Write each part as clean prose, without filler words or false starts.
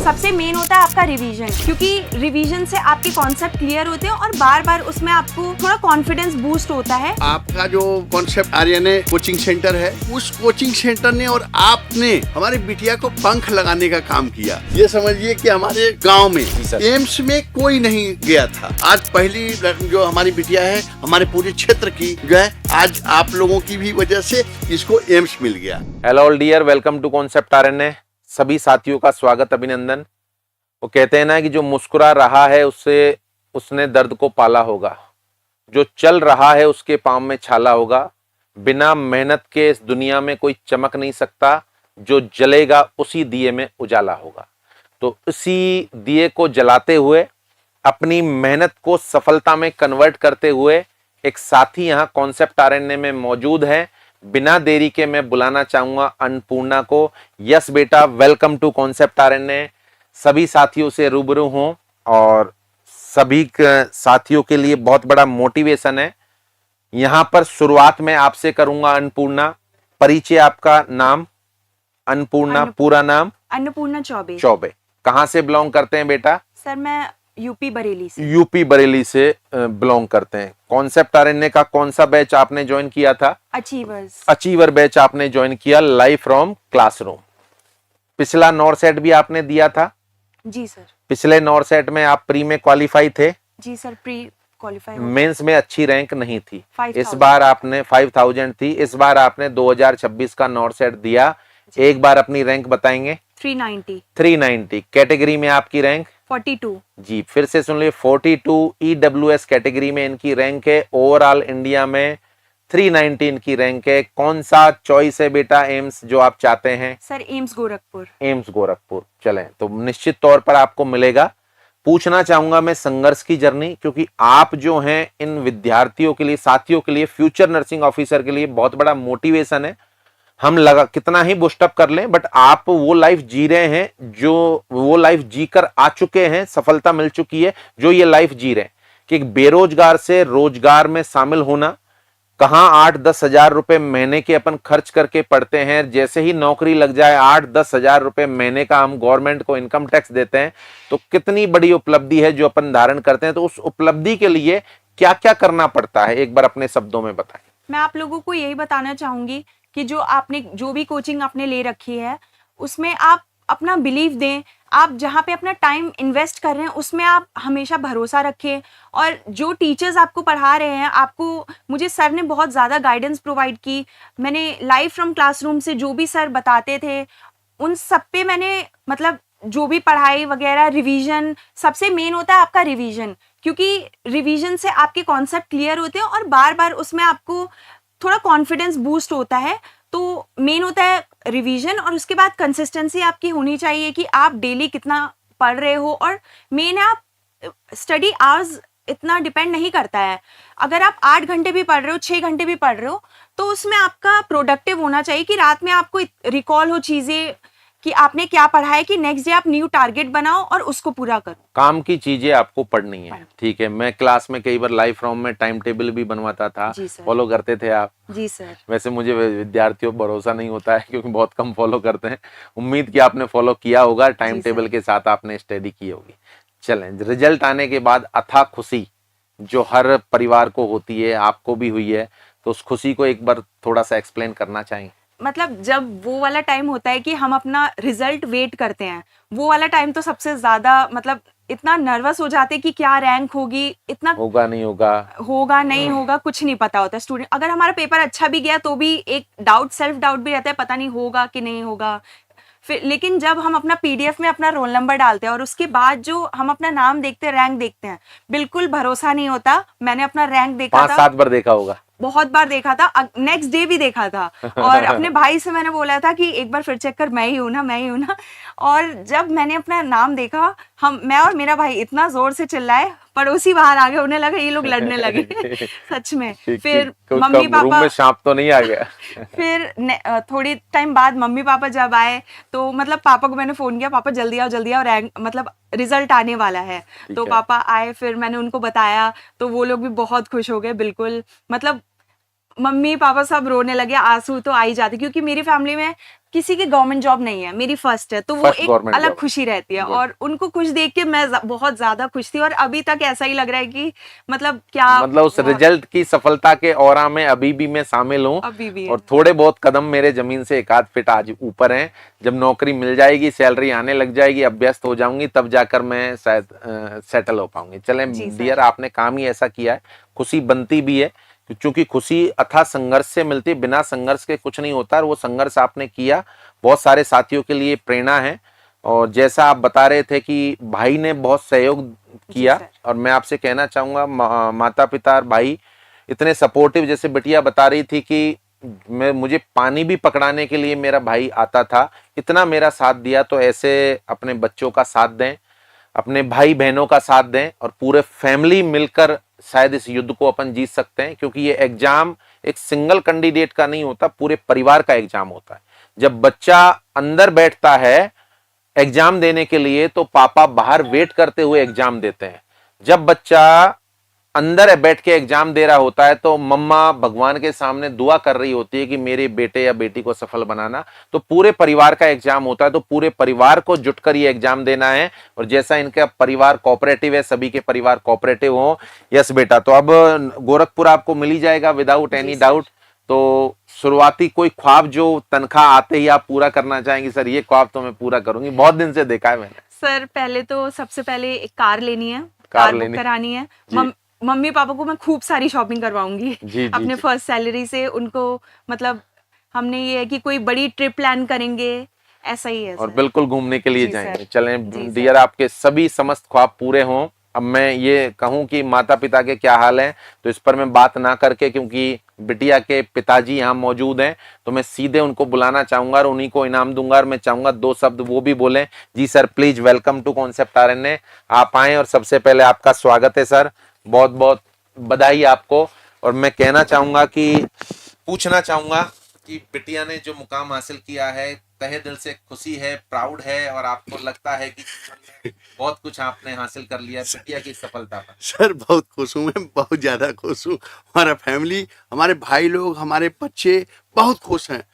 सबसे मेन होता है आपका रिवीजन, क्योंकि रिवीजन से आपके कॉन्सेप्ट क्लियर होते हैं और बार बार उसमें आपको थोड़ा कॉन्फिडेंस बूस्ट होता है। आपका जो कॉन्सेप्ट आर्यन कोचिंग सेंटर है, उस कोचिंग सेंटर ने और आपने हमारी बिटिया को पंख लगाने का काम किया। ये समझिए कि हमारे गांव में एम्स में कोई नहीं गया था। आज पहली जो हमारी बिटिया है हमारे पूरे क्षेत्र की जो है, आज आप लोगों की भी वजह से इसको एम्स मिल गया। Hello all dear, welcome to concept Aryan. सभी साथियों का स्वागत, अभिनंदन। वो कहते हैं ना कि जो मुस्कुरा रहा है उसने दर्द को पाला होगा, जो चल रहा है उसके पाँव में छाला होगा। बिना मेहनत के इस दुनिया में कोई चमक नहीं सकता, जो जलेगा उसी दिए में उजाला होगा। तो इसी दिए को जलाते हुए, अपनी मेहनत को सफलता में कन्वर्ट करते हुए एक साथी यहाँ कॉन्सेप्ट आर्यन में मौजूद है। बिना देरी के मैं बुलाना चाहूंगा अन्नपूर्णा को। यस बेटा, वेलकम टू कॉन्सेप्ट आर्यन। सभी साथियों से रूबरू हूं और सभी साथियों के लिए बहुत बड़ा मोटिवेशन है। यहां पर शुरुआत में आपसे करूंगा अन्नपूर्णा, परिचय आपका नाम? अन्नपूर्णा, पूरा नाम? अन्नपूर्णा चौबे। चौबे। कहां से बिलोंग करते हैं बेटा? सर मैं यूपी बरेली से। यूपी बरेली से बिलोंग करते हैं। कॉन्सेप्ट आर्यन का कौन सा बैच आपने ज्वाइन किया था? अचीवर बैच आपने ज्वाइन किया, लाइव फ्रॉम क्लासरूम। पिछला नॉरसेट भी आपने दिया था? जी सर। पिछले नॉरसेट में आप प्री में क्वालिफाई थे? जी सर, प्री क्वालिफाई। मेंस में अच्छी रैंक नहीं थी। 5,000 इस बार आपने 5000 थी। इस बार आपने 2026 का नॉरसेट दिया। एक बार अपनी रैंक बताएंगे? 390। कैटेगरी में आपकी रैंक? 42 जी, फिर से सुन लीजिए, 42 ईडब्ल्यूएस कैटेगरी में इनकी रैंक है। ओवरऑल इंडिया में 390 इनकी रैंक है। कौन सा चॉइस है बेटा एम्स जो आप चाहते हैं? Sir AIIMS Gorakhpur. AIIMS Gorakhpur. चलें, तो निश्चित तौर पर आपको मिलेगा। पूछना चाहूंगा मैं संघर्ष की जर्नी, क्योंकि आप जो हैं इन विद्यार्थियों के लिए, साथियों के लिए, फ्यूचर नर्सिंग ऑफिसर के लिए बहुत बड़ा मोटिवेशन है। हम लगा कितना ही बुस्टअप कर लें, बट आप वो लाइफ जी रहे हैं जो वो लाइफ जीकर आ चुके हैं, सफलता मिल चुकी है, जो ये लाइफ जी रहे हैं कि एक बेरोजगार से रोजगार में शामिल होना। कहां 8-10 हजार रुपए महीने के अपन खर्च करके पढ़ते हैं, जैसे ही नौकरी लग जाए 8-10 हजार रुपए महीने का हम गवर्नमेंट को इनकम टैक्स देते हैं। तो कितनी बड़ी उपलब्धि है जो अपन धारण करते हैं। तो उस उपलब्धि के लिए क्या क्या करना पड़ता है, एक बार अपने शब्दों में बताएं। मैं आप लोगों को यही बताना चाहूंगी कि जो भी कोचिंग आपने ले रखी है उसमें आप अपना बिलीव दें। आप जहाँ पे अपना टाइम इन्वेस्ट कर रहे हैं उसमें आप हमेशा भरोसा रखें। और जो टीचर्स आपको पढ़ा रहे हैं, मुझे सर ने बहुत ज़्यादा गाइडेंस प्रोवाइड की। मैंने लाइव फ्रॉम क्लासरूम से जो भी सर बताते थे उन सब पे मैंने मतलब जो भी पढ़ाई वगैरह, रिवीजन, सबसे मेन होता है आपका रिवीजन, क्योंकि रिवीजन से आपके कॉन्सेप्ट क्लियर होते हैं और बार बार उसमें आपको थोड़ा कॉन्फिडेंस बूस्ट होता है। तो मेन होता है रिवीजन, और उसके बाद कंसिस्टेंसी आपकी होनी चाहिए कि आप डेली कितना पढ़ रहे हो। और मेन है आप स्टडी आवर्स इतना डिपेंड नहीं करता है। अगर आप 8 घंटे भी पढ़ रहे हो, 6 घंटे भी पढ़ रहे हो, तो उसमें आपका प्रोडक्टिव होना चाहिए कि रात में आपको रिकॉल हो चीज़ें कि आपने क्या पढ़ा है, कि नेक्स्ट डे आप न्यू टारगेट बनाओ और उसको पूरा करो। काम की चीजें आपको पढ़नी है, ठीक है। मैं क्लास में कई बार लाइव फ्रॉम में टाइम टेबल भी बनवाता था। फॉलो करते थे आप? जी सर। वैसे मुझे विद्यार्थियों पर भरोसा नहीं होता है क्योंकि बहुत कम फॉलो करते हैं। उम्मीद कि आपने फॉलो किया होगा, टाइम टेबल के साथ आपने स्टडी की होगी। चलें, रिजल्ट आने के बाद अथाह खुशी जो हर परिवार को होती है, आपको भी हुई है, तो उस खुशी को एक बार थोड़ा सा एक्सप्लेन करना चाहेंगे? मतलब जब वो वाला टाइम होता है कि हम अपना रिजल्ट वेट करते हैं, वो वाला टाइम तो सबसे ज्यादा मतलब इतना नर्वस हो जाते कि क्या रैंक होगी, इतना होगा नहीं होगा कुछ नहीं पता होता स्टूडेंट। अगर हमारा पेपर अच्छा भी गया तो भी एक डाउट, सेल्फ डाउट भी रहता है, पता नहीं होगा कि नहीं होगा। फिर लेकिन जब हम अपना पीडीएफ में अपना रोल नंबर डालते हैं और उसके बाद जो हम अपना नाम देखते हैं, रैंक देखते हैं, बिल्कुल भरोसा नहीं होता। मैंने अपना रैंक देखा था 5-7 बार देखा होगा, बहुत बार देखा था, नेक्स्ट डे भी देखा था। और अपने भाई से मैंने बोला था कि एक बार फिर चेक कर, मैं ही हूँ ना। और जब मैंने अपना नाम देखा, मैं और मेरा भाई इतना जोर से चिल्लाए, पड़ोसी बाहर आ गए, उन्हें लगा ये लोग लड़ने लगे। सच में। फिर मम्मी पापा रूम में सांप तो नहीं आ गया? फिर थोड़ी टाइम बाद मम्मी पापा जब आए तो मतलब पापा को मैंने फोन किया, पापा जल्दी आओ रैंक मतलब रिजल्ट आने वाला है। तो पापा आए, फिर मैंने उनको बताया तो वो लोग भी बहुत खुश हो गए। बिल्कुल मतलब मम्मी पापा सब रोने लगे, आंसू तो आ ही जाते, क्योंकि मेरी फैमिली में किसी की गवर्नमेंट जॉब नहीं है, मेरी फर्स्ट है, तो वो First एक government अलग job. खुशी रहती है। Good. और उनको खुश देख के मैं बहुत ज्यादा खुश थी, और अभी तक ऐसा ही लग रहा है कि मतलब क्या, मतलब उस रिजल्ट की सफलता के औरा में अभी भी मैं शामिल हूँ, अभी भी है। और थोड़े बहुत कदम मेरे जमीन से एक आध फीट आज ऊपर हैं। जब नौकरी मिल जाएगी, सैलरी आने लग जाएगी, अभ्यस्त हो जाऊंगी, तब जाकर मैं शायद सेटल हो पाऊंगी। चलें जी सर। डियर, आपने काम ही ऐसा किया है, खुशी बनती भी है, क्योंकि खुशी अथाह संघर्ष से मिलती है, बिना संघर्ष के कुछ नहीं होता। और वो संघर्ष आपने किया, बहुत सारे साथियों के लिए प्रेरणा है। और जैसा आप बता रहे थे कि भाई ने बहुत सहयोग किया, सर। और मैं आपसे कहना चाहूंगा माता पिता और भाई इतने सपोर्टिव, जैसे बिटिया बता रही थी कि मुझे पानी भी पकड़ाने के लिए मेरा भाई आता था, इतना मेरा साथ दिया। तो ऐसे अपने बच्चों का साथ दें, अपने भाई बहनों का साथ दें, और पूरे फैमिली मिलकर शायद इस युद्ध को अपन जीत सकते हैं। क्योंकि ये एग्जाम एक सिंगल कैंडिडेट का नहीं होता, पूरे परिवार का एग्जाम होता है। जब बच्चा अंदर बैठता है एग्जाम देने के लिए, तो पापा बाहर वेट करते हुए एग्जाम देते हैं। जब बच्चा अंदर बैठ के एग्जाम दे रहा होता है, तो मम्मा भगवान के सामने दुआ कर रही होती है कि मेरे बेटे या बेटी को सफल बनाना। तो पूरे परिवार का एग्जाम होता है, तो पूरे परिवार को जुटकर ये एग्जाम देना है। और जैसा इनका परिवार कोऑपरेटिव है, सभी के परिवार कोऑपरेटिव हो। यस बेटा, तो अब गोरखपुर आपको मिल ही जाएगा विदाउट एनी डाउट। तो शुरुआती कोई ख्वाब जो तनख्वाह आते ही आप पूरा करना चाहेंगी? सर ये ख्वाब तो मैं पूरा करूंगी, बहुत दिन से देखा है मैंने। सर पहले तो सबसे पहले एक कार लेनी है, कार कार बुक लेनी। करानी है। जी। मम्मी पापा को मैं खूब सारी शॉपिंग करवाऊंगी जी, अपने जी। फर्स्ट सैलरी से उनको। मतलब हमने ये है कि कोई बड़ी ट्रिप प्लान करेंगे, ऐसा ही है और सर। बिल्कुल घूमने के लिए जी जाएंगे। सर। चलें जी डियर, आपके सभी समस्त ख्वाब पूरे हों। अब मैं ये कहूं कि माता पिता के क्या हाल हैं, तो इस पर मैं बात ना करके, क्योंकि बिटिया के पिताजी यहाँ मौजूद हैं, तो मैं सीधे उनको बुलाना चाहूंगा और उन्हीं को इनाम दूंगा। और मैं चाहूंगा 2 शब्द वो भी बोलें। जी sir, please welcome to concept RNA. आप आए, और सबसे पहले आपका स्वागत है सर, बहुत बहुत बधाई आपको। और मैं कहना चाहूंगा कि पूछना चाहूंगा कि बिटिया ने जो मुकाम हासिल किया है, तहे दिल से खुशी है, प्राउड है, और आपको लगता है कि बहुत कुछ आपने हासिल कर लिया बिटिया की सफलता पर? सर बहुत खुश हूँ मैं, बहुत ज़्यादा खुश हूँ। हमारा फैमिली, हमारे भाई लोग, हमारे बच्चे बहुत खुश हैं।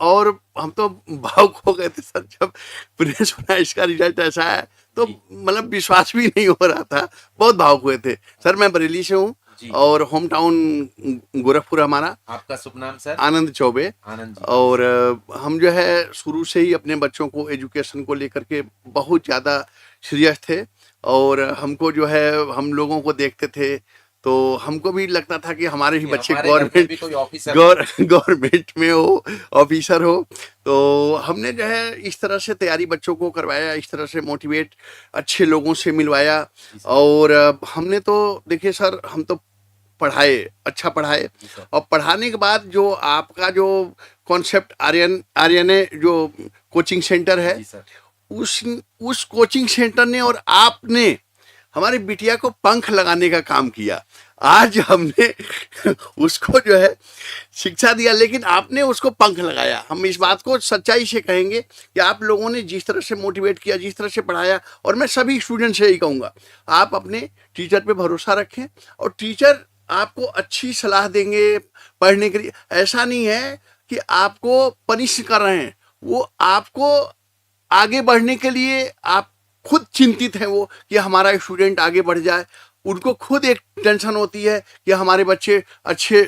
और हम तो भावुक हो गए थे सर, जब मैंने सुना इसका रिजल्ट ऐसा है, तो मतलब विश्वास भी नहीं हो रहा था, बहुत भावुक हुए थे। सर मैं बरेली से हूँ, और होम टाउन गोरखपुर हमारा। आपका शुभ नाम सर? आनंद चौबे। आनंद जी। और हम जो है शुरू से ही अपने बच्चों को एजुकेशन को लेकर के बहुत ज़्यादा सीरियस थे। और हमको जो है, हम लोगों को देखते थे तो हमको भी लगता था कि हमारे ही बच्चे गवर्नमेंट में हो, ऑफिसर हो। तो हमने जो है इस तरह से तैयारी बच्चों को करवाया, इस तरह से मोटिवेट अच्छे लोगों से मिलवाया। और हमने तो देखिए सर, हम तो पढ़ाए, अच्छा पढ़ाए। और पढ़ाने के बाद जो आपका जो कॉन्सेप्ट आर्यन जो कोचिंग सेंटर है, उस कोचिंग सेंटर ने और आपने हमारी बिटिया को पंख लगाने का काम किया। आज हमने उसको जो है शिक्षा दिया, लेकिन आपने उसको पंख लगाया। हम इस बात को सच्चाई से कहेंगे कि आप लोगों ने जिस तरह से मोटिवेट किया, जिस तरह से पढ़ाया, और मैं सभी स्टूडेंट से यही कहूँगा, आप अपने टीचर पे भरोसा रखें, और टीचर आपको अच्छी सलाह देंगे पढ़ने के लिए। ऐसा नहीं है कि आपको पनिश कर रहे हैं, वो आपको आगे बढ़ने के लिए, आप खुद चिंतित हैं वो कि हमारा स्टूडेंट आगे बढ़ जाए। उनको खुद एक टेंशन होती है कि हमारे बच्चे अच्छे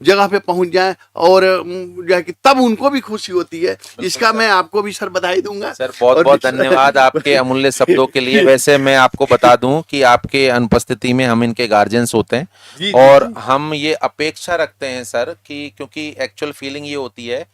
जगह पे पहुंच जाएं, और जो है कि तब उनको भी खुशी होती है। इसका मैं आपको भी सर बधाई दूंगा सर। बहुत बहुत धन्यवाद आपके अमूल्य शब्दों के लिए। वैसे मैं आपको बता दूं कि आपके अनुपस्थिति में हम इनके गार्जियंस होते हैं, और हम ये अपेक्षा रखते हैं सर कि, क्योंकि एक्चुअल फीलिंग ये होती है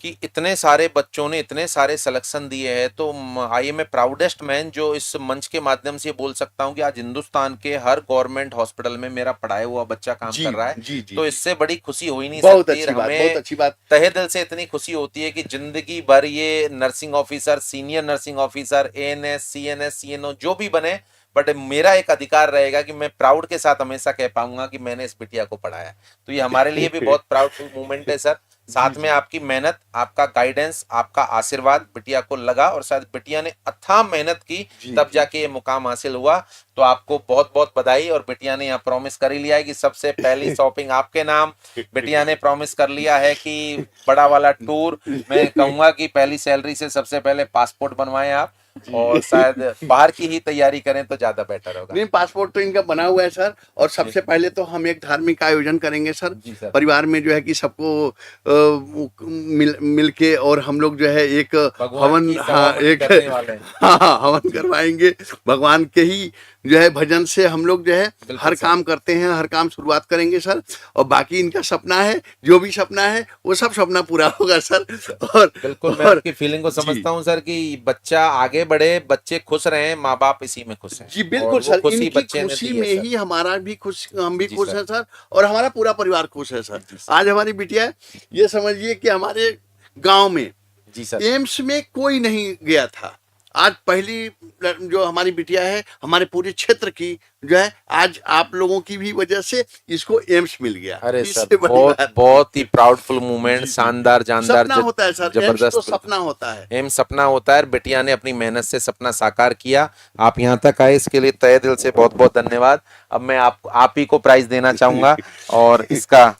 कि इतने सारे बच्चों ने इतने सारे सिलेक्शन दिए हैं, तो I am a proudest man जो इस मंच के माध्यम से बोल सकता हूं कि आज हिंदुस्तान के हर गवर्नमेंट हॉस्पिटल में मेरा पढ़ाया हुआ बच्चा काम कर रहा है। तो इससे बड़ी खुशी हो ही नहीं सकती। बहुत अच्छी बात। तहे दिल से इतनी खुशी होती है कि जिंदगी भर ये nursing officer, senior nursing officer, ANS, CNS, CNO जो भी बने, बट मेरा एक अधिकार रहेगा कि मैं प्राउड के साथ हमेशा कह पाऊंगा कि मैंने इस बिटिया को पढ़ाया। तो ये हमारे लिए भी बहुत प्राउड मोमेंट है सर। साथ में आपकी मेहनत, आपका गाइडेंस, आपका आशीर्वाद बिटिया को लगा और शायद बिटिया ने अथाह मेहनत की, तब जाके ये मुकाम हासिल हुआ। तो आपको बहुत बहुत बधाई। और बिटिया ने यहाँ प्रॉमिस कर ही लिया है कि सबसे पहली शॉपिंग आपके नाम। बिटिया ने प्रॉमिस कर लिया है कि बड़ा वाला टूर, मैं कहूंगा कि पहली सैलरी से सबसे पहले पासपोर्ट बनवाएं आप, और शायद बाहर की ही तैयारी करें तो ज्यादा बेटर होगा। नहीं, पासपोर्ट तो इनका बना हुआ है सर। और सबसे पहले तो हम एक धार्मिक आयोजन करेंगे सर, जी सर। परिवार में जो है कि सबको मिल के, और हम लोग जो है एक हवन, हाँ एक हाँ हवन करवाएंगे। भगवान के ही जो है भजन से हम लोग जो है हर काम करते हैं, हर काम शुरुआत करेंगे सर। और बाकी इनका सपना है, जो भी सपना है वो सब सपना पूरा होगा सर। और बिल्कुल मैं आपकी फीलिंग को समझता हूँ सर, कि बच्चा आगे बढ़े, बच्चे खुश रहे, माँ बाप इसी में खुश हैं। जी बिल्कुल सर, इनकी खुशी में ही हमारा भी खुश, हम भी खुश हैं सर, और हमारा पूरा परिवार खुश है सर। आज हमारी बिटिया, ये समझिए कि हमारे गांव में जी सर एम्स में कोई नहीं गया था। आज पहली जो हमारी बिटिया है हमारे पूरे क्षेत्र की जो है, आज आप लोगों की भी वजह से इसको एम्स मिल गया। अरे इससे सर बड़ी बहुत बात बहुत ही प्राउडफुल मूवमेंट, शानदार, जानदार, सपना होता है सर, एम्स तो जबरदस्त। सपना होता है। एम सपना होता है। बेटिया ने अपनी मेहनत से सपना साकार किया, आप यहाँ तक आए, इसके लिए तहे दिल से बहुत बहुत धन्यवाद। अब मैं आप ही को प्राइज देना चाहूंगा, और इसका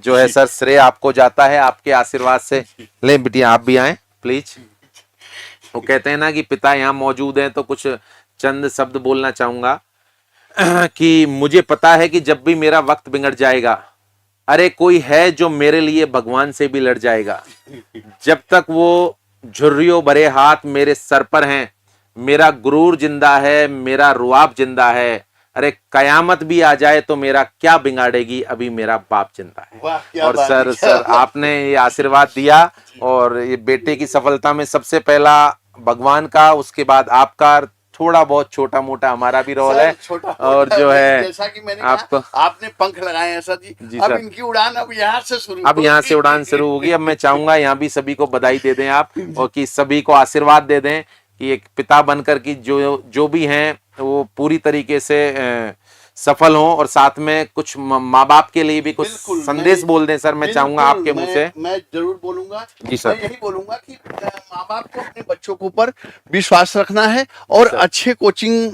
जो है सर श्रेय आपको जाता है, आपके आशीर्वाद से। ले बिटिया आप भी आए प्लीज। वो कहते हैं ना कि पिता यहाँ मौजूद हैं, तो कुछ चंद शब्द बोलना चाहूंगा कि मुझे पता है कि जब भी मेरा वक्त बिगड़ जाएगा, अरे कोई है जो मेरे लिए भगवान से भी लड़ जाएगा। जब तक वो झुर्रियों भरे हाथ मेरे सर पर हैं, मेरा गुरूर जिंदा है, मेरा रुआब जिंदा है। अरे कयामत भी आ जाए तो मेरा क्या बिगाड़ेगी, अभी मेरा बाप जिंदा है। और सर आपने ये आशीर्वाद दिया, और ये बेटे की सफलता में सबसे पहला भगवान का, उसके बाद आपका, थोड़ा बहुत छोटा मोटा हमारा भी रोल है। और जो है जैसा कि मैंने आपको, आपने पंख लगाए हैं सर जी, अब सर। इनकी उड़ान अब यहाँ से शुरू, अब यहाँ से उड़ान शुरू होगी। अब मैं चाहूंगा यहाँ भी सभी को बधाई दे दें आप, और कि सभी को आशीर्वाद दे दें कि एक पिता बनकर कि जो भी हैं वो पूरी तरीके से सफल हों, और साथ में कुछ माँ बाप के लिए भी कुछ संदेश बोल दें सर। मैं चाहूंगा आपके मुंह से। मैं जरूर बोलूंगा जी सर। मैं यही बोलूंगा कि माँ बाप को अपने बच्चों के ऊपर विश्वास रखना है, और अच्छे कोचिंग